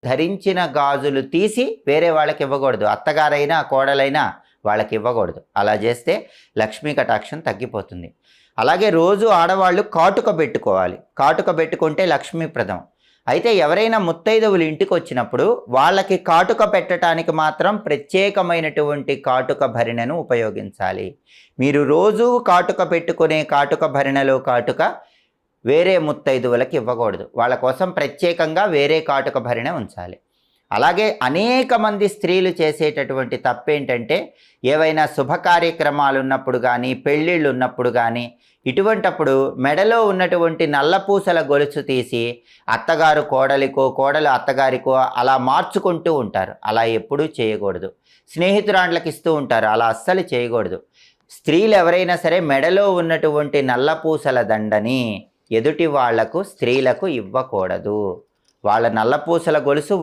ధరించిన గాజులు తీసి వేరే వాళ్ళకి ఇవ్వకూడదు. అత్తగారైనా కోడలైనా వాళ్ళకి ఇవ్వకూడదు. అలా చేస్తే లక్ష్మీ కటాక్షం తగ్గిపోతుంది. అలాగే రోజు ఆడవాళ్ళు కాటుక పెట్టుకోవాలి. కాటుక పెట్టుకుంటే లక్ష్మీప్రదం. అయితే ఎవరైనా ముత్తైదువులు ఇంటికి వచ్చినప్పుడు వాళ్ళకి కాటుక పెట్టడానికి మాత్రం ప్రత్యేకమైనటువంటి కాటుక భరిణెను ఉపయోగించాలి. మీరు రోజు కాటుక పెట్టుకునే కాటుక భరిణెలో కాటుక వేరే ముత్తైదువులకి ఇవ్వకూడదు. వాళ్ళ కోసం ప్రత్యేకంగా వేరే కాటుక భరిణె ఉంచాలి. అలాగే అనేక మంది స్త్రీలు చేసేటటువంటి తప్పేంటంటే ఏవైనా శుభ కార్యక్రమాలు ఉన్నప్పుడు కానీ పెళ్ళిళ్ళు ఉన్నప్పుడు కానీ ఇటువంటప్పుడు మెడలో ఉన్నటువంటి నల్లపూసల గొలుసు తీసి అత్తగారు కోడలికో కోడలు అత్తగారికో అలా మార్చుకుంటూ ఉంటారు. అలా ఎప్పుడూ చేయకూడదు. స్నేహితురాండ్లకు ఇస్తూ ఉంటారు. అలా అస్సలు చేయకూడదు. స్త్రీలు ఎవరైనా సరే మెడలో ఉన్నటువంటి నల్లపూసల దండని ఎదుటి వాళ్లకు స్త్రీలకు ఇవ్వకూడదు. వాళ్ళ నల్లపూసల గొలుసు